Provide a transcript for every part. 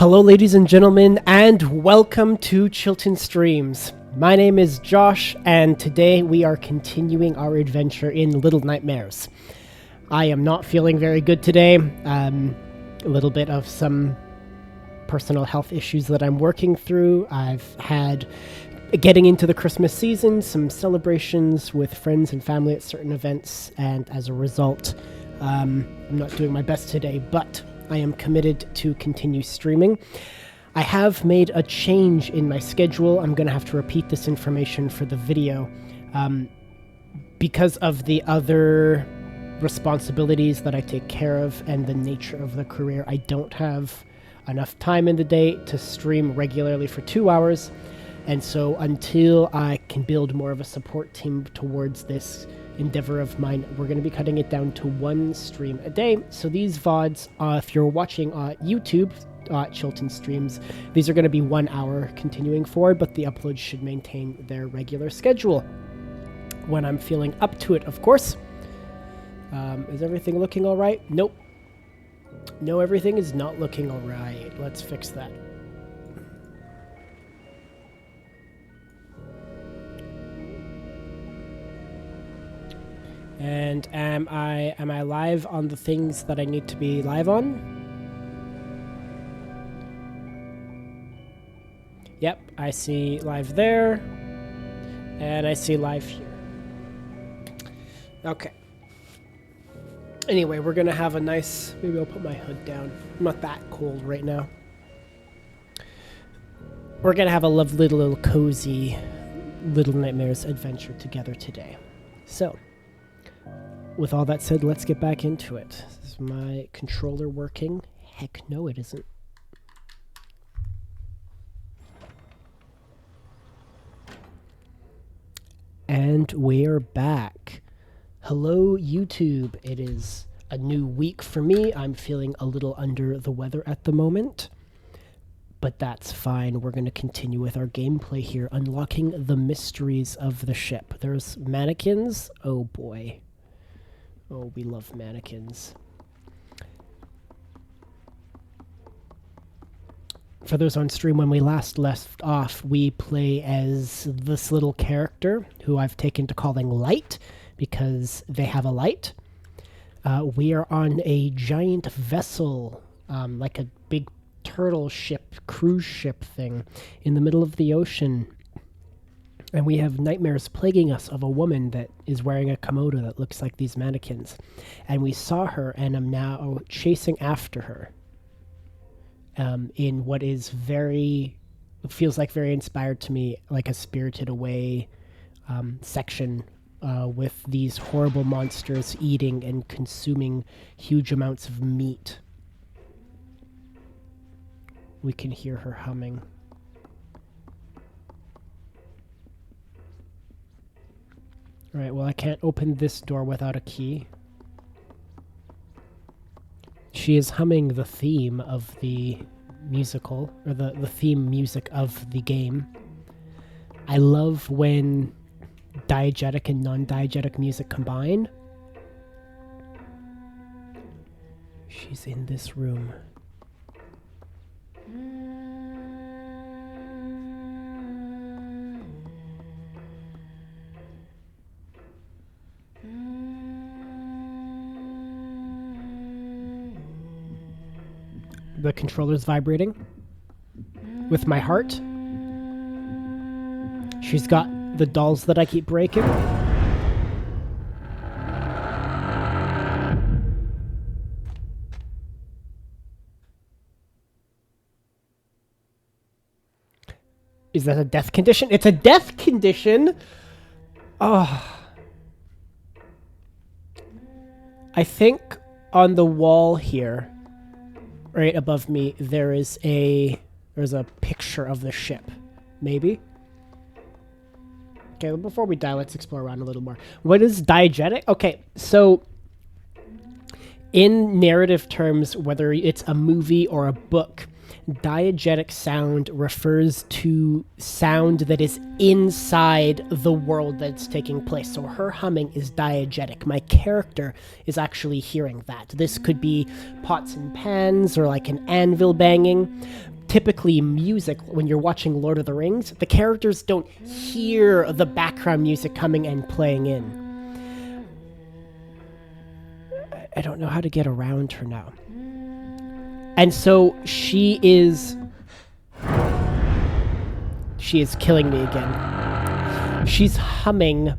Hello ladies and gentlemen, and welcome to Chilton Streams. My name is Josh, and today we are continuing our adventure in Little Nightmares. I am not feeling very good today. A little bit of some personal health issues that I'm working through. I've had, getting into the Christmas season, some celebrations with friends and family at certain events, and as a result, I'm not doing my best today, but I am committed to continue streaming. I have made a change in my schedule. I'm going to have to repeat this information for the video. Because of the other responsibilities that I take care of and the nature of the career, I don't have enough time in the day to stream regularly for 2 hours. And so until I can build more of a support team towards this endeavor of mine, we're going to be cutting it down to 1 stream a day. So these VODs, if you're watching YouTube, Chilton Streams, these are going to be 1 hour continuing forward, but the uploads should maintain their regular schedule when I'm feeling up to it, of course. Is everything looking all right? Nope. No, everything is not looking all right. Let's fix that. And am I live on the things that I need to be live on? Yep, I see live there, and I see live here. Okay. Anyway, we're gonna have a nice, maybe I'll put my hood down. I'm not that cold right now. We're gonna have a lovely little cozy Little Nightmares adventure together today. So, with all that said, let's get back into it. Is my controller working? Heck no, it isn't. And we're back. Hello, YouTube. It is a new week for me. I'm feeling a little under the weather at the moment, but that's fine. We're going to continue with our gameplay here, unlocking the mysteries of the ship. There's mannequins. Oh boy. Oh, we love mannequins. For those on stream, when we last left off, we play as this little character who I've taken to calling Light because they have a light. We are on a giant vessel, like a big turtle ship, cruise ship thing in the middle of the ocean. And we have nightmares plaguing us of a woman that is wearing a kimono that looks like these mannequins. And we saw her and am now chasing after her. In what is feels like very inspired to me, like a Spirited Away section with these horrible monsters eating and consuming huge amounts of meat. We can hear her humming. Alright, well, I can't open this door without a key. She is humming the theme of the musical, or the theme music of the game. I love when diegetic and non-diegetic music combine. She's in this room. The controller's vibrating with my heart. She's got the dolls that I keep breaking. Is that a death condition? It's a death condition! Oh. I think on the wall here, right above me, there's a picture of the ship. Maybe? Okay, before we die, let's explore around a little more. What is diegetic? Okay, so in narrative terms, whether it's a movie or a book, Diegetic sound refers to sound that is inside the world that's taking place. So her humming is diegetic. My character is actually hearing that. This could be pots and pans or like an anvil banging. Typically music, when you're watching Lord of the Rings, the characters don't hear the background music coming and playing in. I don't know how to get around her now. And so she is killing me again. She's humming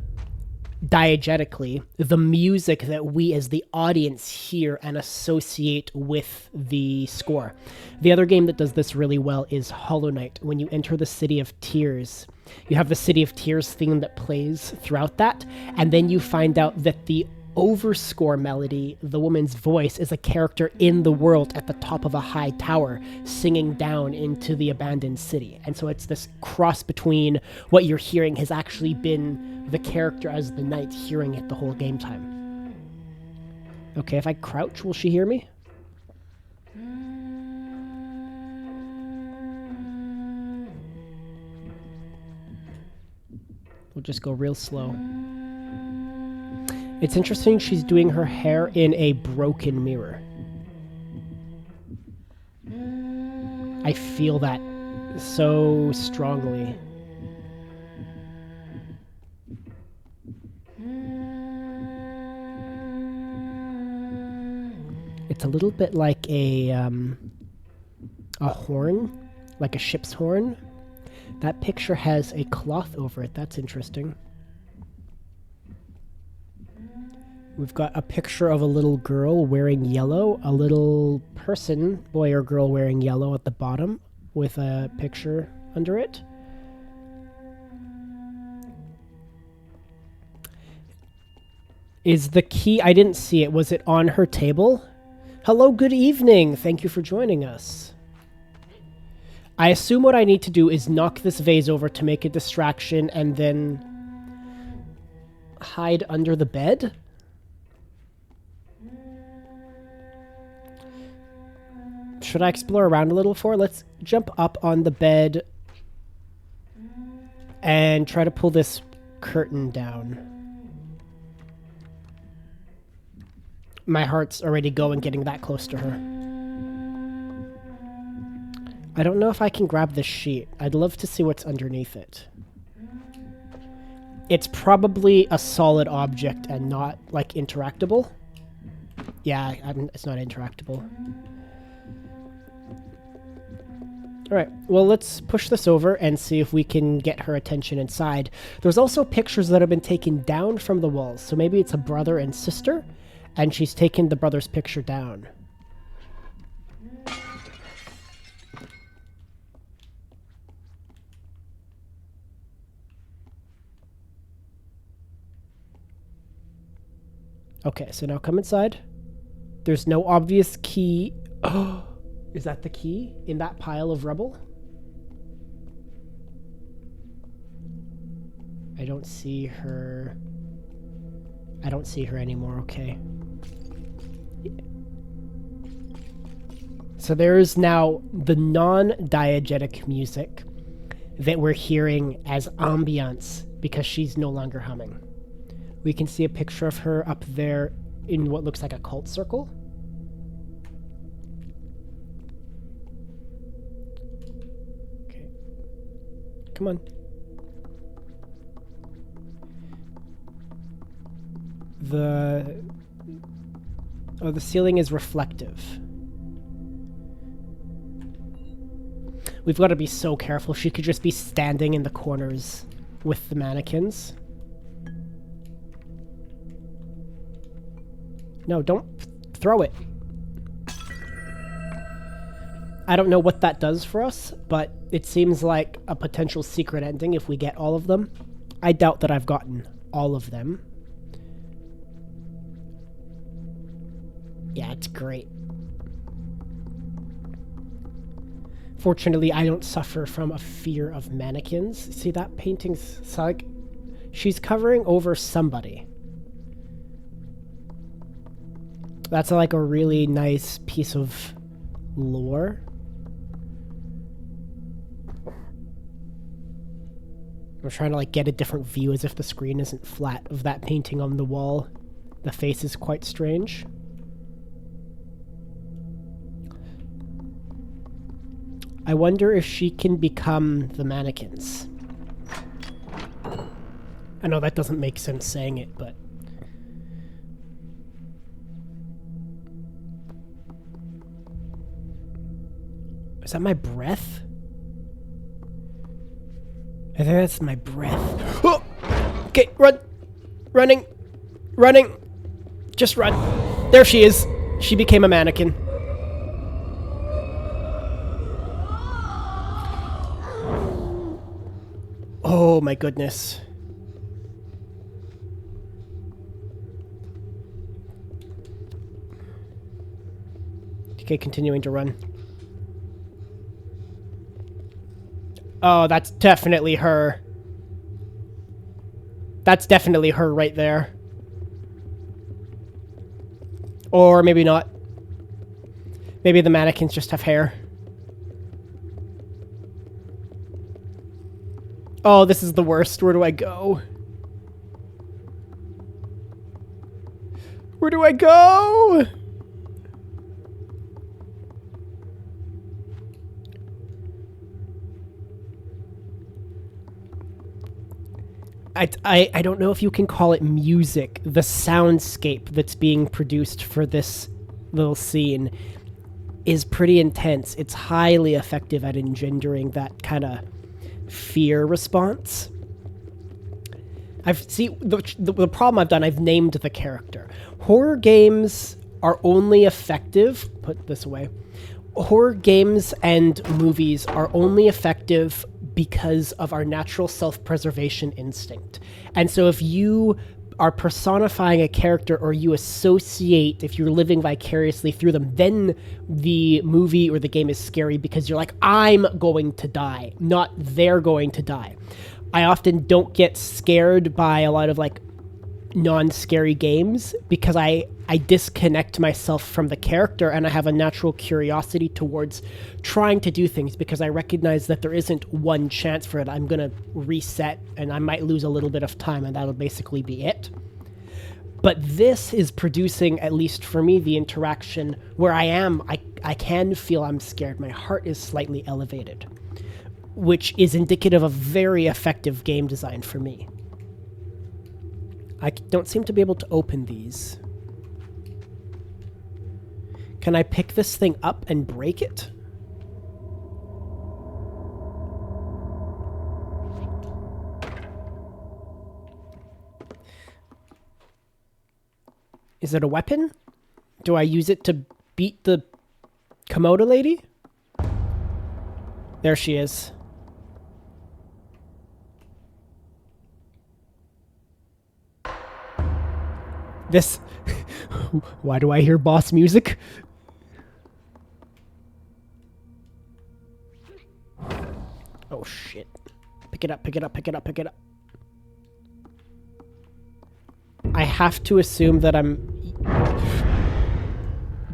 diegetically the music that we as the audience hear and associate with the score. The other game that does this really well is Hollow Knight. When you enter the City of Tears, you have the City of Tears theme that plays throughout that, and then you find out that the overscore melody, the woman's voice, is a character in the world at the top of a high tower singing down into the abandoned city. And so it's this cross between what you're hearing has actually been the character as the knight hearing it the whole game time. Okay, if I crouch, will she hear me? We'll just go real slow. It's interesting she's doing her hair in a broken mirror. I feel that so strongly. It's a little bit like a horn, like a ship's horn. That picture has a cloth over it. That's interesting. We've got a picture of a little girl wearing yellow, a little person, boy or girl wearing yellow at the bottom with a picture under it. Is the key... I didn't see it. Was it on her table? Hello, good evening. Thank you for joining us. I assume what I need to do is knock this vase over to make a distraction and then hide under the bed? Should I explore around a little for? Let's jump up on the bed and try to pull this curtain down. My heart's already going getting that close to her. I don't know if I can grab this sheet. I'd love to see what's underneath it. It's probably a solid object and not, like, interactable. Yeah, it's not interactable. Alright, well, let's push this over and see if we can get her attention inside. There's also pictures that have been taken down from the walls, so maybe it's a brother and sister, and she's taken the brother's picture down. Okay, so now come inside. There's no obvious key. Oh, is that the key in that pile of rubble? I don't see her. I don't see her anymore, okay. So there's now the non-diegetic music that we're hearing as ambiance because she's no longer humming. We can see a picture of her up there in what looks like a cult circle. Okay. Come on. The ceiling is reflective. We've got to be so careful. She could just be standing in the corners with the mannequins. No, don't throw it. I don't know what that does for us, but it seems like a potential secret ending if we get all of them. I doubt that I've gotten all of them. Yeah, it's great. Fortunately, I don't suffer from a fear of mannequins. See, that painting's like... She's covering over somebody. That's like a really nice piece of lore. I'm trying to like get a different view as if the screen isn't flat of that painting on the wall. The face is quite strange. I wonder if she can become the mannequins. I know that doesn't make sense saying it, but... Is that my breath? I think that's my breath. Oh! Okay, run! Running! Running! Just run. There she is. She became a mannequin. Oh my goodness. Okay, continuing to run. Oh, that's definitely her. That's definitely her right there. Or maybe not. Maybe the mannequins just have hair. Oh, this is the worst. Where do I go? Where do I go? I don't know if you can call it music. The soundscape that's being produced for this little scene is pretty intense. It's highly effective at engendering that kind of fear response. The problem I've done, I've named the character. Horror games are only effective, put this away, horror games and movies are only effective because of our natural self-preservation instinct. And so if you are personifying a character or you associate, if you're living vicariously through them, then the movie or the game is scary because you're like, I'm going to die, not they're going to die. I often don't get scared by a lot of like non-scary games because I disconnect myself from the character and I have a natural curiosity towards trying to do things because I recognize that there isn't one chance for it. I'm going to reset and I might lose a little bit of time and that'll basically be it. But this is producing, at least for me, the interaction where I can feel I'm scared. My heart is slightly elevated, which is indicative of very effective game design for me. I don't seem to be able to open these. Can I pick this thing up and break it? Is it a weapon? Do I use it to beat the Komodo lady? There she is. This... Why do I hear boss music? Oh shit. Pick it up, pick it up, pick it up, pick it up. I have to assume that I'm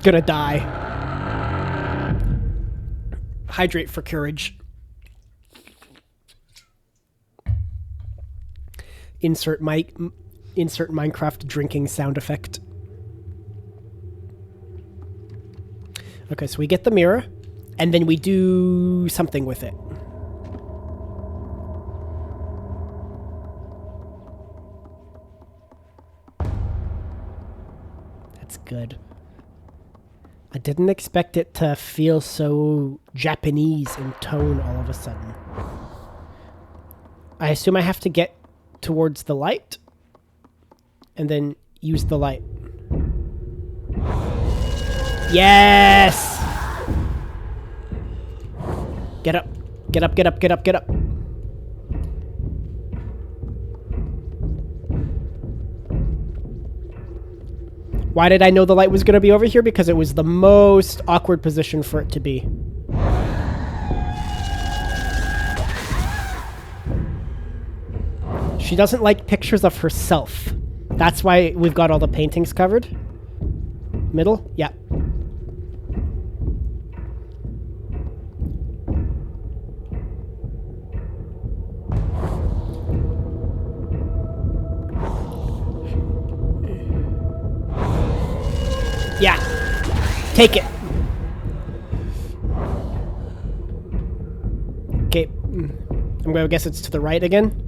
gonna die. Hydrate for courage. Insert Minecraft drinking sound effect. Okay, so we get the mirror, and then we do something with it. That's good. I didn't expect it to feel so Japanese in tone all of a sudden. I assume I have to get towards the light and then use the light. Yes! Get up. Get up, get up, get up, get up. Why did I know the light was going to be over here? Because it was the most awkward position for it to be. She doesn't like pictures of herself. That's why we've got all the paintings covered. Middle? Yeah. Yeah. Take it. Okay. I'm gonna guess it's to the right again.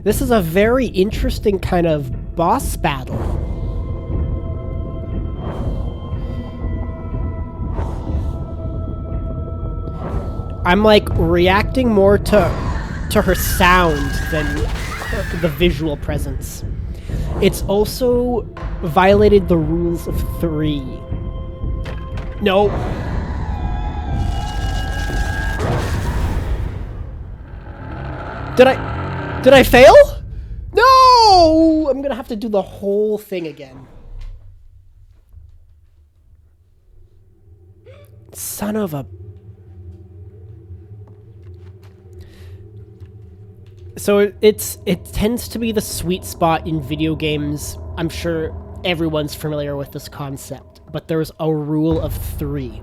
This is a very interesting kind of boss battle. I'm like reacting more to her sound than the visual presence. It's also violated the rules of 3. No. Did I fail? No! I'm gonna have to do the whole thing again. Son of a... So it tends to be the sweet spot in video games. I'm sure everyone's familiar with this concept, but there's a rule of 3,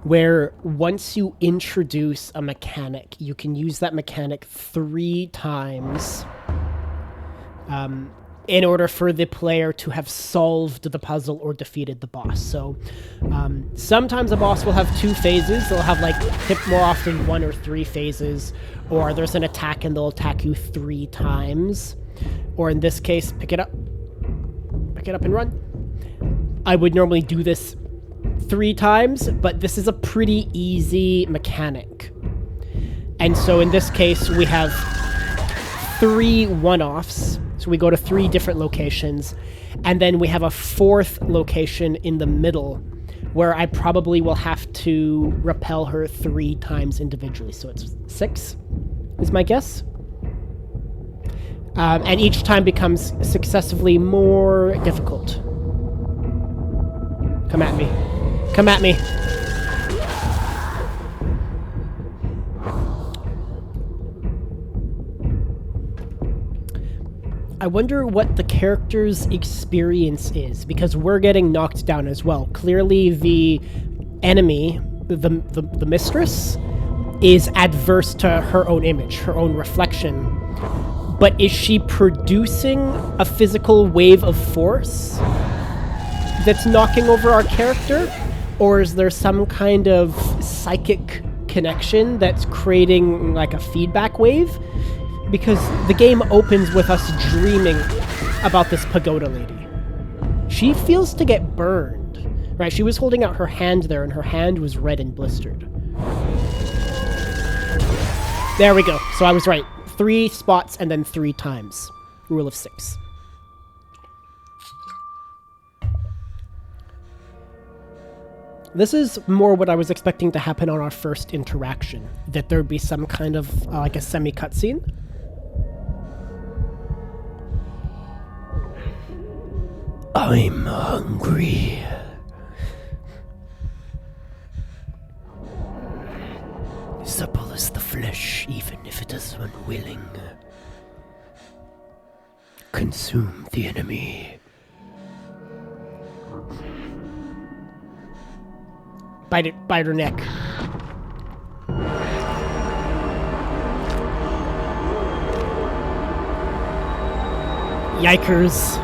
where once you introduce a mechanic, you can use that mechanic 3 times in order for the player to have solved the puzzle or defeated the boss. So sometimes a boss will have 2 phases. They'll have, like, more often 1 or 3 phases, or there's an attack and they'll attack you 3 times. Or in this case, pick it up and run. I would normally do this 3 times, but this is a pretty easy mechanic. And so in this case, we have 3 one-offs. So we go to 3 different locations, and then we have a 4th location in the middle where I probably will have to repel her 3 times individually. So it's 6, is my guess. And each time becomes successively more difficult. Come at me. Come at me. I wonder what the character's experience is, because we're getting knocked down as well. Clearly the enemy, the mistress, is adverse to her own image, her own reflection. But is she producing a physical wave of force that's knocking over our character? Or is there some kind of psychic connection that's creating like a feedback wave? Because the game opens with us dreaming about this pagoda lady. She feels to get burned, right? She was holding out her hand there, and her hand was red and blistered. There we go. So I was right. 3 spots and then 3 times. Rule of 6. This is more what I was expecting to happen on our first interaction. That there'd be some kind of, like a semi-cutscene. I'm hungry. Supple is the flesh, even if it is unwilling. Consume the enemy. Bite her neck. Yikers.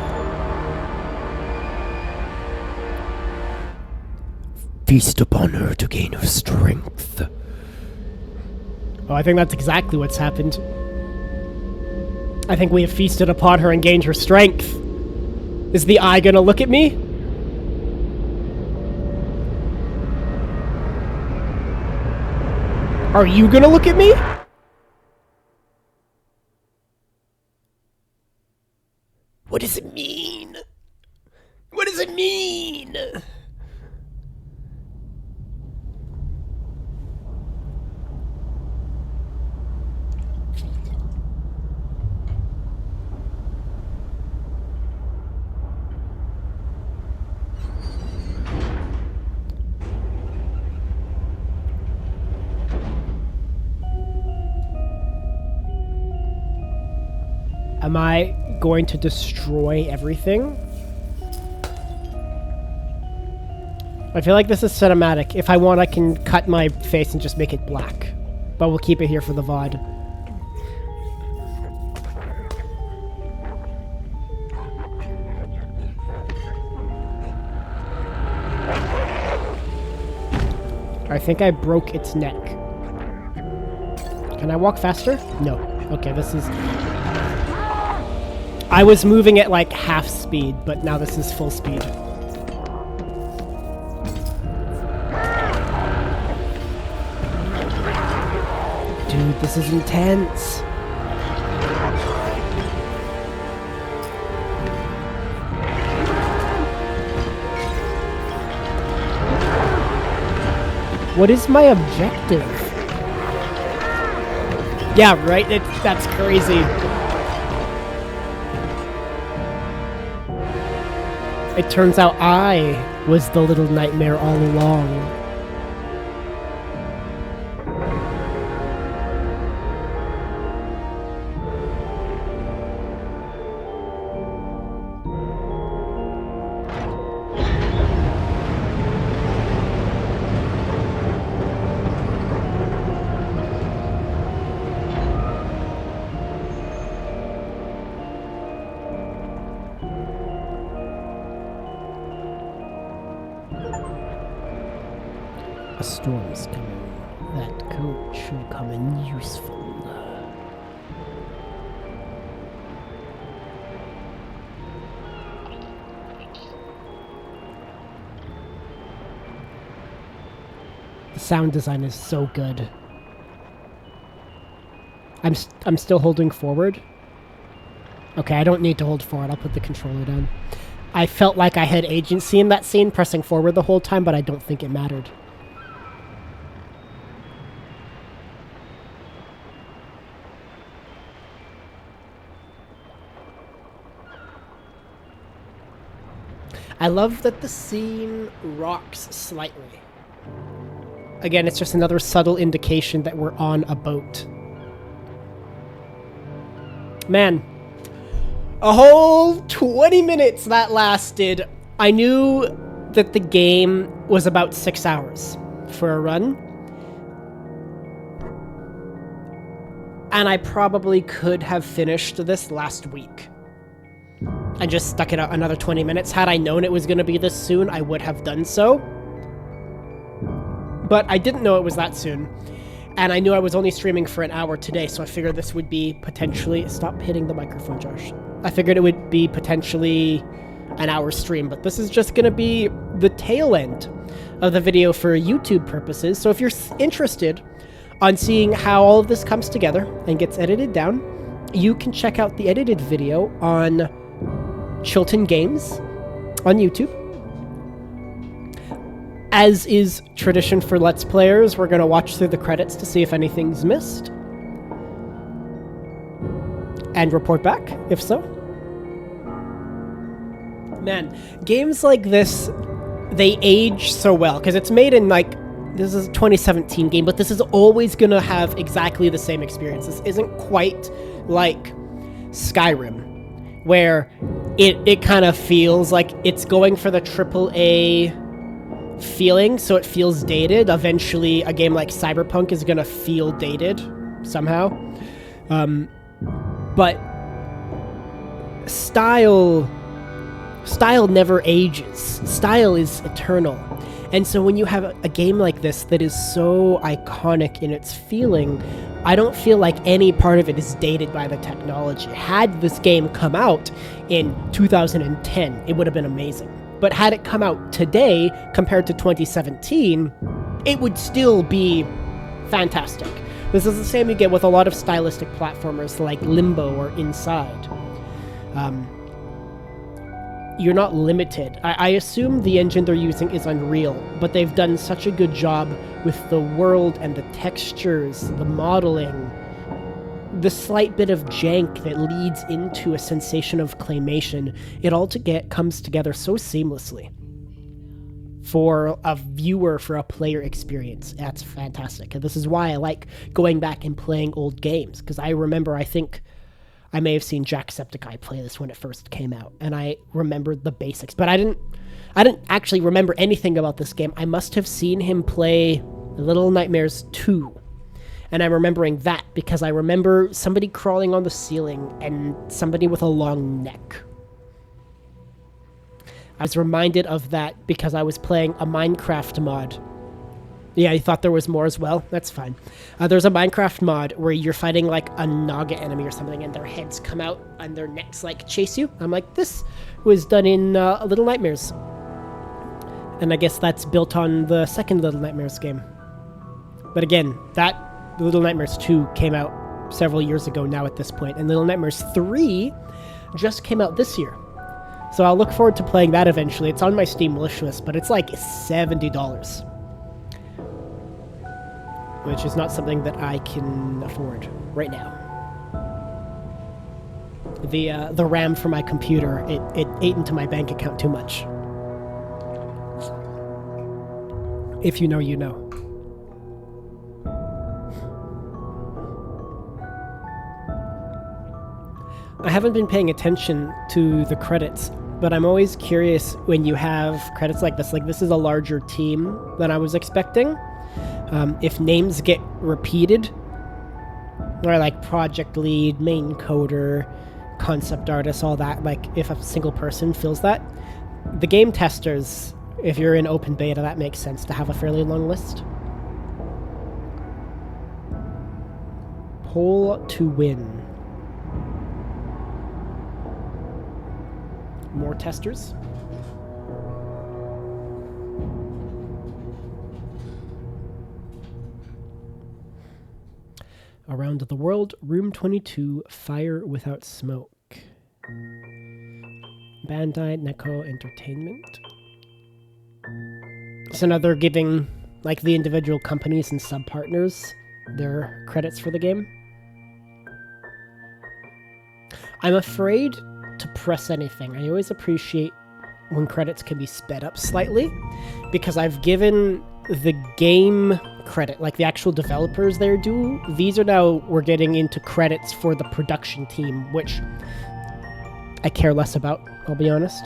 Feast upon her to gain her strength. Oh, I think that's exactly what's happened. I think we have feasted upon her and gained her strength. Is the eye gonna look at me? Are you gonna look at me? What does it mean? What does it mean? Am I going to destroy everything? I feel like this is cinematic. If I want, I can cut my face and just make it black. But we'll keep it here for the VOD. I think I broke its neck. Can I walk faster? No. Okay, this is... I was moving at like half speed, but now this is full speed. Dude, this is intense. What is my objective? Yeah, right? That's crazy. It turns out I was the little nightmare all along. A storm's coming. That coat should come in useful. The sound design is so good. I'm still holding forward. Okay, I don't need to hold forward. I'll put the controller down. I felt like I had agency in that scene, pressing forward the whole time, but I don't think it mattered. I love that the scene rocks slightly. Again, it's just another subtle indication that we're on a boat. Man, a whole 20 minutes that lasted. I knew that the game was about 6 hours for a run. And I probably could have finished this last week. And just stuck it out another 20 minutes. Had I known it was going to be this soon, I would have done so. But I didn't know it was that soon. And I knew I was only streaming for an hour today, so I figured this would be potentially... Stop hitting the microphone, Josh. I figured it would be potentially an hour stream, but this is just going to be the tail end of the video for YouTube purposes. So if you're interested on seeing how all of this comes together and gets edited down, you can check out the edited video on Chilton Games on YouTube. As is tradition for Let's Players, we're going to watch through the credits to see if anything's missed. And report back, if so. Man, games like this, they age so well, because it's made in, like, this is a 2017 game, but this is always going to have exactly the same experience. This isn't quite like Skyrim, where it kind of feels like it's going for the AAA feeling, so it feels dated. Eventually, a game like Cyberpunk is going to feel dated somehow. But style never ages. Style is eternal. And so when you have a game like this that is so iconic in its feeling, I don't feel like any part of it is dated by the technology. Had this game come out in 2010, it would have been amazing. But had it come out today, compared to 2017, it would still be fantastic. This is the same you get with a lot of stylistic platformers like Limbo or Inside. You're not limited. I assume the engine they're using is Unreal, but they've done such a good job with the world and the textures, the modeling, the slight bit of jank that leads into a sensation of claymation. It all comes together so seamlessly for a viewer, for a player experience. That's fantastic. And this is why I like going back and playing old games, because I remember, I think I may have seen Jacksepticeye play this when it first came out, and I remembered the basics, but I didn't actually remember anything about this game. I must have seen him play Little Nightmares 2, and I'm remembering that because I remember somebody crawling on the ceiling and somebody with a long neck. I was reminded of that because I was playing a Minecraft mod Yeah, you thought there was more as well? That's fine. There's a Minecraft mod where you're fighting like a Naga enemy or something and their heads come out and their necks like chase you. I'm like, this was done in Little Nightmares. And I guess that's built on the second Little Nightmares game. But again, that Little Nightmares 2 came out several years ago now at this point, and Little Nightmares 3 just came out this year. So I'll look forward to playing that eventually. It's on my Steam wish list, but it's like $70. Which is not something that I can afford right now. The RAM for my computer, it ate into my bank account too much. If you know, you know. I haven't been paying attention to the credits, but I'm always curious when you have credits like this. Like, this is a larger team than I was expecting. If names get repeated, or like project lead, main coder, concept artist, all that, like if a single person fills that, the game testers, if you're in open beta, that makes sense to have a fairly long list. Poll to win. More testers. Around the World, Room 22, Fire Without Smoke. Bandai Neko Entertainment. So now they're giving, like, the individual companies and sub-partners their credits for the game. I'm afraid to press anything. I always appreciate when credits can be sped up slightly, because I've given the game credit, like the actual developers there do. These are now, we're getting into credits for the production team, which I care less about, I'll be honest.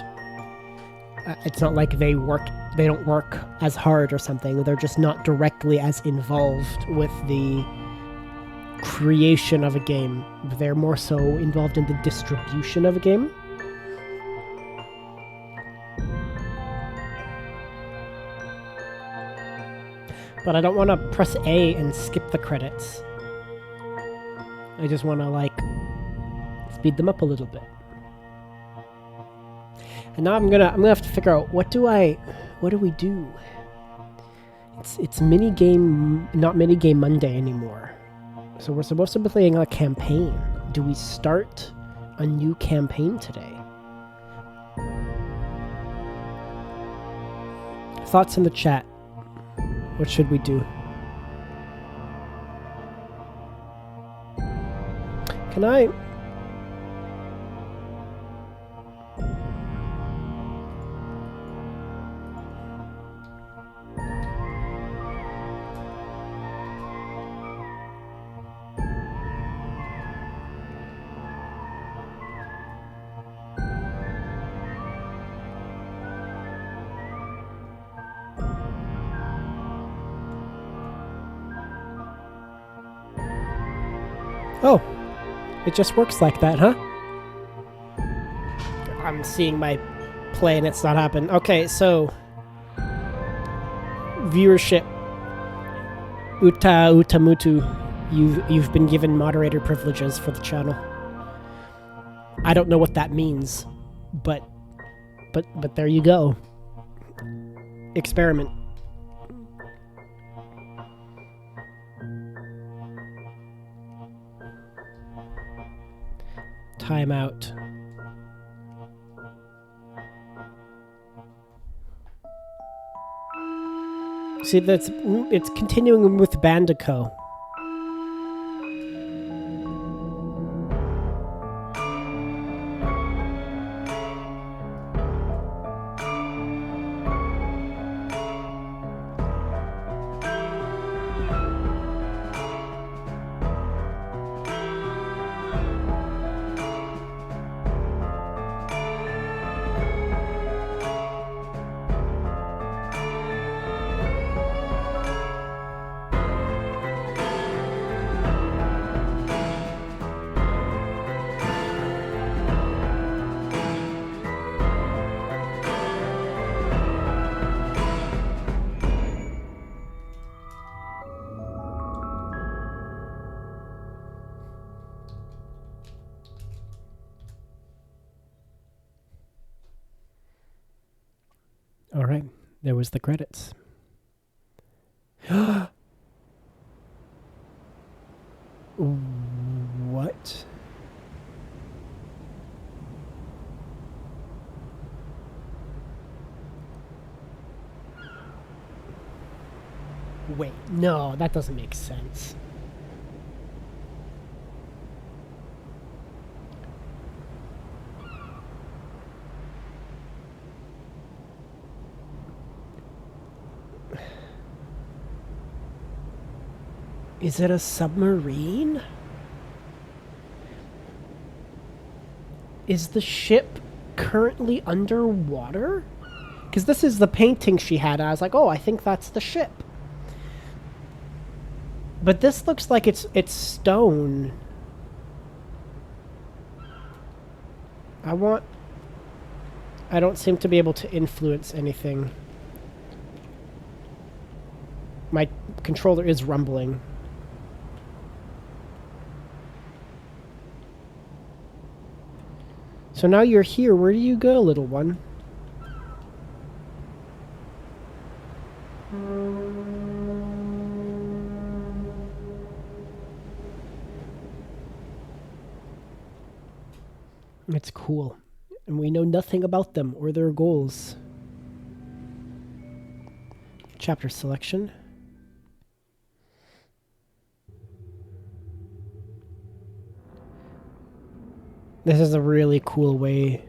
It's not like they don't work as hard or something. They're just not directly as involved with the creation of a game. They're more so involved in the distribution of a game. But I don't want to press A and skip the credits. I just want to, like, speed them up a little bit. And now I'm gonna have to figure out what do we do? It's mini game, not mini game Monday anymore. So we're supposed to be playing a campaign. Do we start a new campaign today? Thoughts in the chat. What should we do? Can I... Oh, it just works like that, huh? I'm seeing my play and it's not happening. Okay, so viewership, Utamutu, you've been given moderator privileges for the channel. I don't know what that means, but there you go. Experiment. Timeout. See, it's continuing with Bandico. All right. There was the credits. What? Wait, no, that doesn't make sense. Is it a submarine? Is the ship currently underwater? Because this is the painting she had. I was like, oh, I think that's the ship. But this looks like it's stone. I don't seem to be able to influence anything. My controller is rumbling. So now you're here. Where do you go, little one? It's cool. And we know nothing about them or their goals. Chapter selection. This is a really cool way.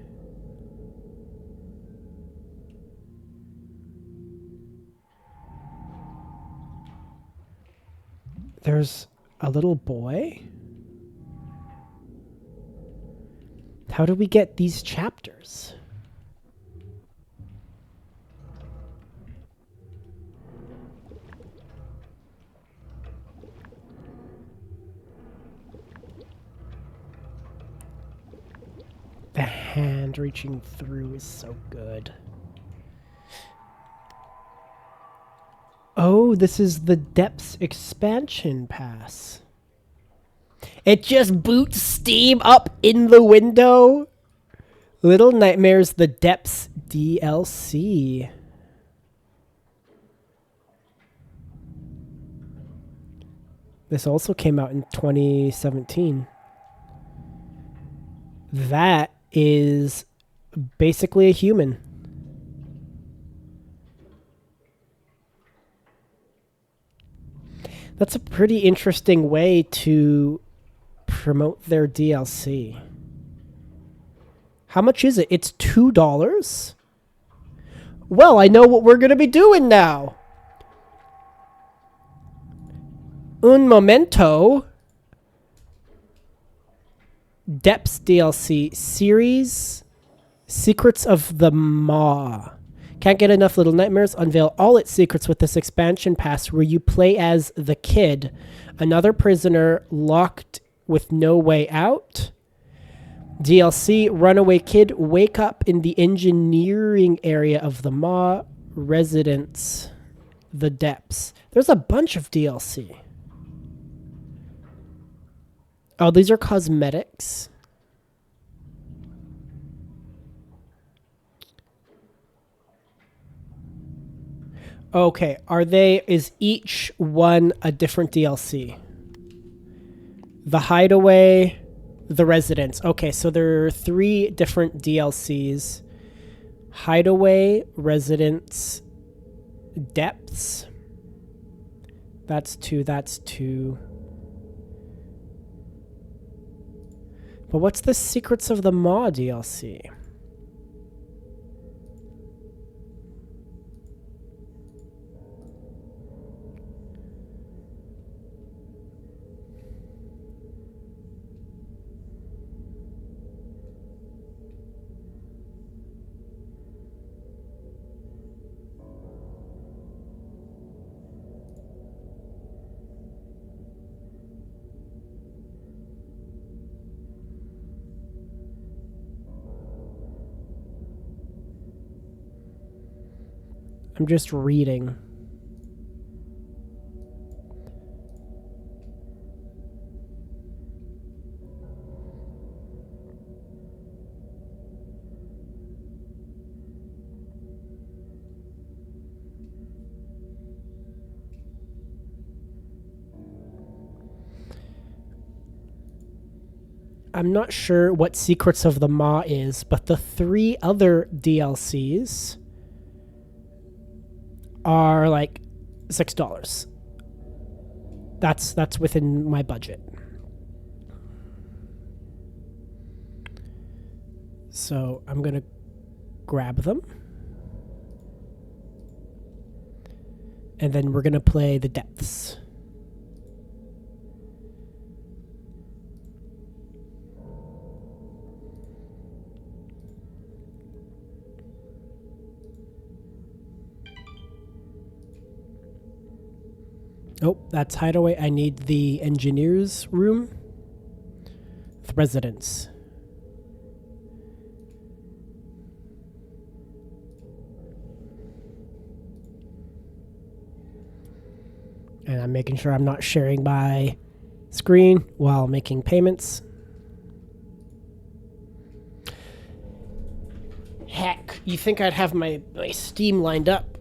There's a little boy? How do we get these chapters? The hand reaching through is so good. Oh, this is the Depths expansion pass. It just boots Steam up in the window. Little Nightmares the Depths DLC. This also came out in 2017. That is basically a human. That's a pretty interesting way to promote their DLC. How much is it? It's $2? Well, I know what we're going to be doing now. Un momento. Depths DLC series. Secrets of the Maw. Can't get enough. Little Nightmares unveil all its secrets with this expansion pass where you play as the kid, another prisoner locked with no way out. DLC, runaway kid, wake up in the engineering area of the Maw, residence, the Depths. There's a bunch of DLC. Oh, these are cosmetics. Okay, is each one a different DLC? The Hideaway, the Residence. Okay, so there are 3 different DLCs. Hideaway, Residence, Depths. That's 2, that's 2. But what's the Secrets of the Maw DLC? I'm just reading. I'm not sure what Secrets of the Maw is, but the 3 other DLCs are like $6. That's within my budget. So I'm gonna grab them. And then we're gonna play The Depths. Oh, that's Hideaway. I need the engineer's room. The residence. And I'm making sure I'm not sharing my screen while making payments. Heck, you think I'd have my Steam lined up?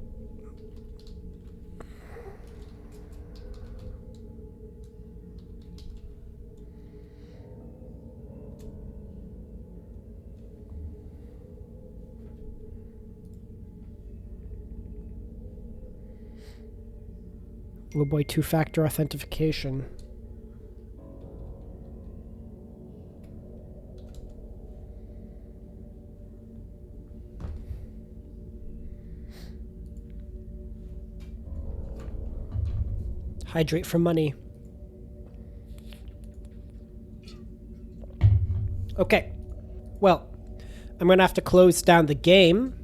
Oh boy, 2-factor authentication. Hydrate for money. Okay. Well, I'm going to have to close down the game.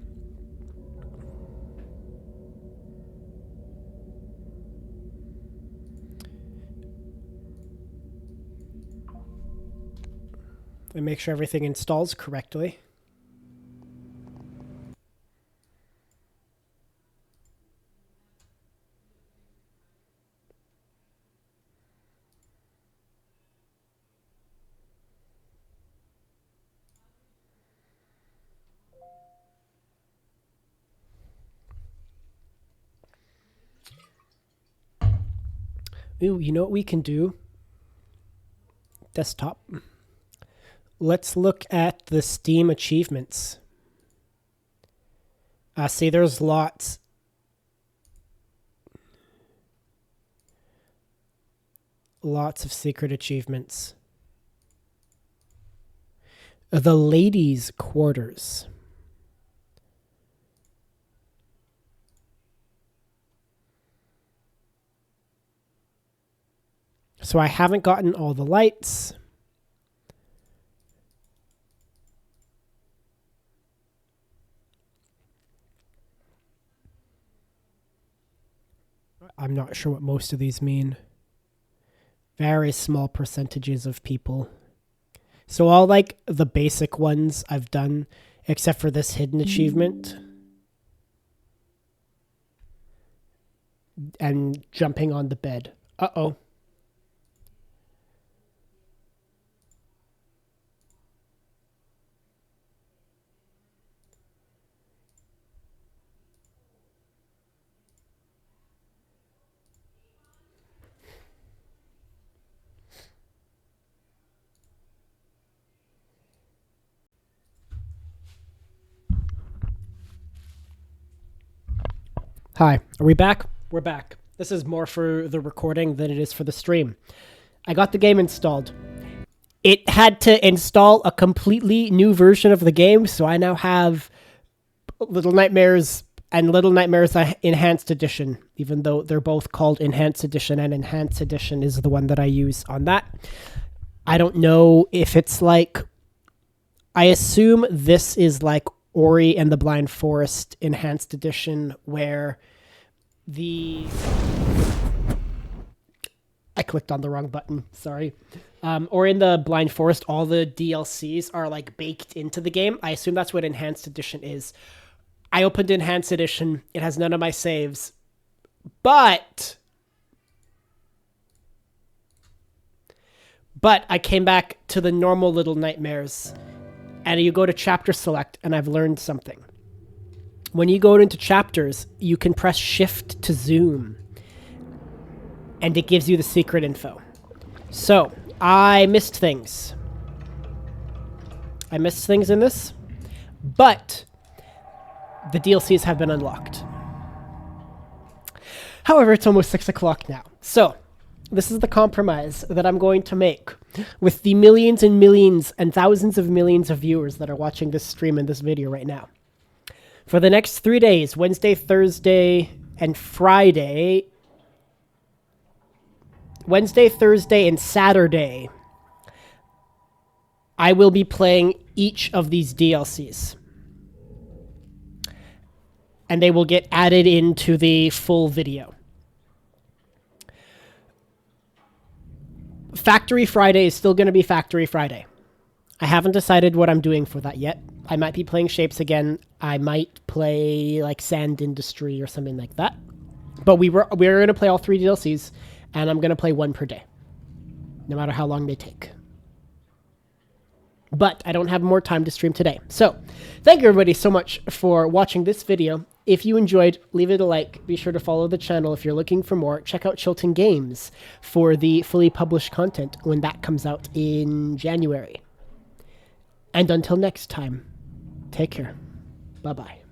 And make sure everything installs correctly. Ooh, you know what we can do? Desktop. Let's look at the Steam achievements. See, there's lots. Lots of secret achievements. The ladies' quarters. So I haven't gotten all the lights. I'm not sure what most of these mean. Very small percentages of people. So all like the basic ones I've done, except for this hidden achievement. And jumping on the bed. Uh-oh. Hi, are we back? We're back. This is more for the recording than it is for the stream. I got the game installed. It had to install a completely new version of the game, so I now have Little Nightmares and Little Nightmares Enhanced Edition, even though they're both called Enhanced Edition, and Enhanced Edition is the one that I use on that. I don't know if it's like... I assume this is like Ori and the Blind Forest Enhanced Edition, where I clicked on the wrong button, sorry. Or in the Blind Forest, all the DLCs are like baked into the game. I assume that's what Enhanced Edition is. I opened Enhanced Edition. It has none of my saves. But I came back to the normal Little Nightmares. And you go to chapter select, and I've learned something. When you go into chapters, you can press shift to zoom. And it gives you the secret info. So, I missed things. I missed things in this, but the DLCs have been unlocked. However, it's almost 6 o'clock now. So, this is the compromise that I'm going to make with the millions and millions and thousands of millions of viewers that are watching this stream and this video right now. For the next 3 days, Wednesday, Thursday, and Friday, Wednesday, Thursday, and Saturday, I will be playing each of these DLCs. And they will get added into the full video. Factory Friday is still going to be Factory Friday. I haven't decided what I'm doing for that yet. I might be playing Shapes again. I might play like Sand Industry or something like that. But we're going to play all 3 DLCs, and I'm going to play 1 per day, no matter how long they take. But I don't have more time to stream today. So, thank you everybody so much for watching this video. If you enjoyed, leave it a like. Be sure to follow the channel if you're looking for more. Check out Chilton Games for the fully published content when that comes out in January. And until next time, take care. Bye-bye.